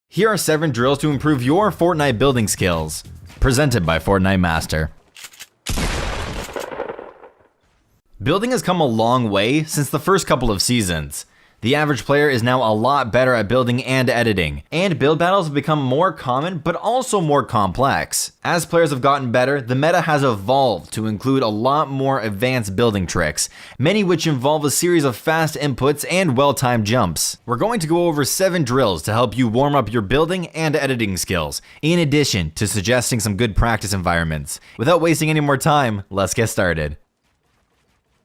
Here are 7 drills to improve your Fortnite building skills. Presented by Fortnite Master. Building has come a long way since the first couple of seasons. The average player is now a lot better at building and editing, and build battles have become more common but also more complex. As players have gotten better, the meta has evolved to include a lot more advanced building tricks, many which involve a series of fast inputs and well-timed jumps. We're going to go over 7 drills to help you warm up your building and editing skills, in addition to suggesting some good practice environments. Without wasting any more time, let's get started.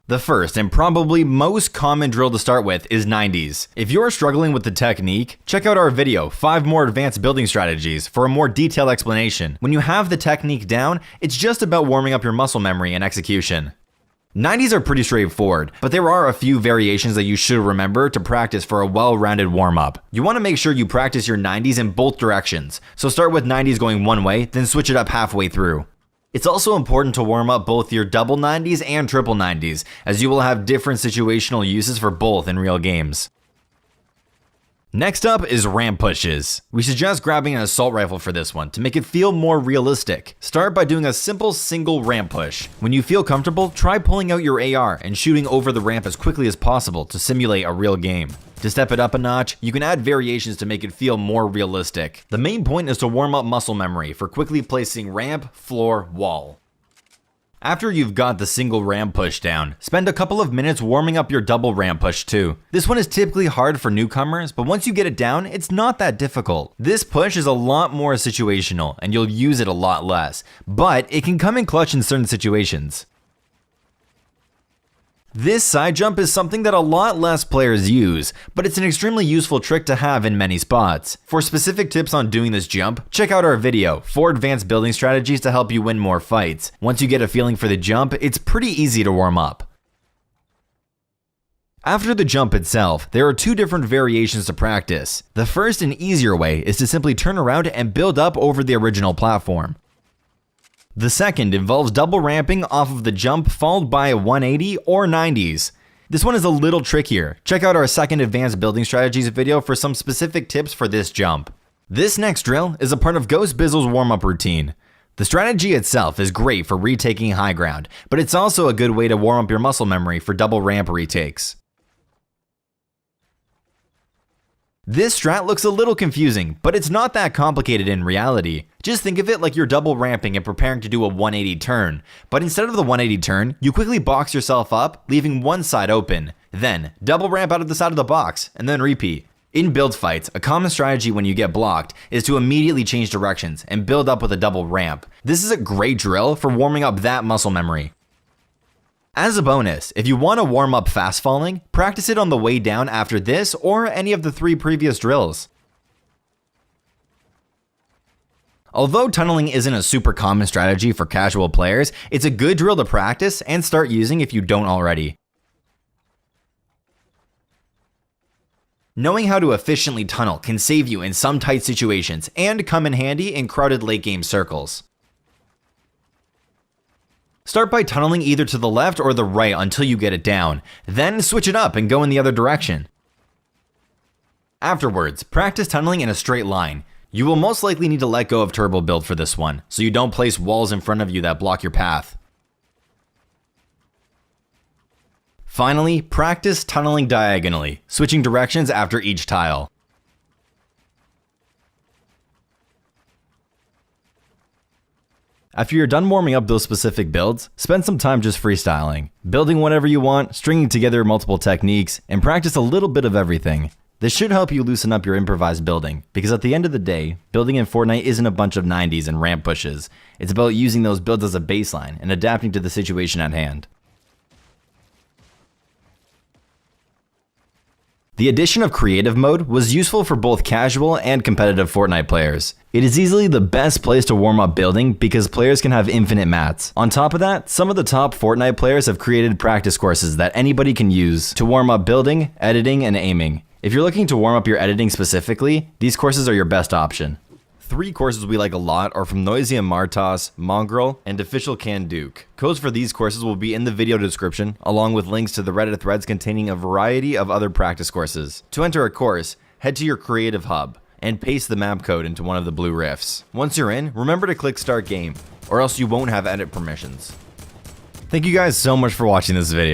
The first and probably most common drill to start with is 90s. If you're struggling with the technique, check out our video, 5 more advanced building strategies, for a more detailed explanation. When you have the technique down, it's just about warming up your muscle memory and execution. 90s are pretty straightforward, but there are a few variations that you should remember to practice for a well-rounded warm-up. You want to make sure you practice your 90s in both directions, so start with 90s going one way, then switch it up halfway through. It's also important to warm up both your double 90s and triple 90s, as you will have different situational uses for both in real games. Next up is ramp pushes. We suggest grabbing an assault rifle for this one to make it feel more realistic. Start by doing a simple single ramp push. When you feel comfortable, try pulling out your AR and shooting over the ramp as quickly as possible to simulate a real game. To step it up a notch, you can add variations to make it feel more realistic. The main point is to warm up muscle memory for quickly placing ramp, floor, wall. After you've got the single ramp push down, spend a couple of minutes warming up your double ramp push too. This one is typically hard for newcomers, but once you get it down, it's not that difficult. This push is a lot more situational, and you'll use it a lot less, but it can come in clutch in certain situations. This side jump is something that a lot less players use, but it's an extremely useful trick to have in many spots. For specific tips on doing this jump, check out our video, 4 advanced building strategies to help you win more fights. Once you get a feeling for the jump, it's pretty easy to warm up. After the jump itself, there are 2 different variations to practice. The first and easier way is to simply turn around and build up over the original platform. The second involves double ramping off of the jump followed by a 180 or 90s. This one is a little trickier. Check out our second advanced building strategies video for some specific tips for this jump. This next drill is a part of Ghost Bizzle's warm-up routine. The strategy itself is great for retaking high ground, but it's also a good way to warm up your muscle memory for double ramp retakes. This strat looks a little confusing, but it's not that complicated in reality. Just think of it like you're double ramping and preparing to do a 180 turn, but instead of the 180 turn, you quickly box yourself up, leaving one side open. Then, double ramp out of the side of the box, and then repeat. In build fights, a common strategy when you get blocked is to immediately change directions and build up with a double ramp. This is a great drill for warming up that muscle memory. As a bonus, if you want to warm up fast falling, practice it on the way down after this or any of the 3 previous drills. Although tunneling isn't a super common strategy for casual players, it's a good drill to practice and start using if you don't already. Knowing how to efficiently tunnel can save you in some tight situations and come in handy in crowded late game circles. Start by tunneling either to the left or the right until you get it down, then switch it up and go in the other direction. Afterwards, practice tunneling in a straight line. You will most likely need to let go of turbo build for this one, so you don't place walls in front of you that block your path. Finally, practice tunneling diagonally, switching directions after each tile. After you're done warming up those specific builds, spend some time just freestyling, building whatever you want, stringing together multiple techniques, and practice a little bit of everything. This should help you loosen up your improvised building, because at the end of the day, building in Fortnite isn't a bunch of 90s and ramp pushes. It's about using those builds as a baseline and adapting to the situation at hand. The addition of creative mode was useful for both casual and competitive Fortnite players. It is easily the best place to warm up building because players can have infinite mats. On top of that, some of the top Fortnite players have created practice courses that anybody can use to warm up building, editing, and aiming. If you're looking to warm up your editing specifically, these courses are your best option. 3 courses we like a lot are from Noisy and Martos, Mongrel, and Official Can Duke. Codes for these courses will be in the video description, along with links to the Reddit threads containing a variety of other practice courses. To enter a course, head to your Creative Hub and paste the map code into one of the blue rifts. Once you're in, remember to click Start Game, or else you won't have edit permissions. Thank you guys so much for watching this video.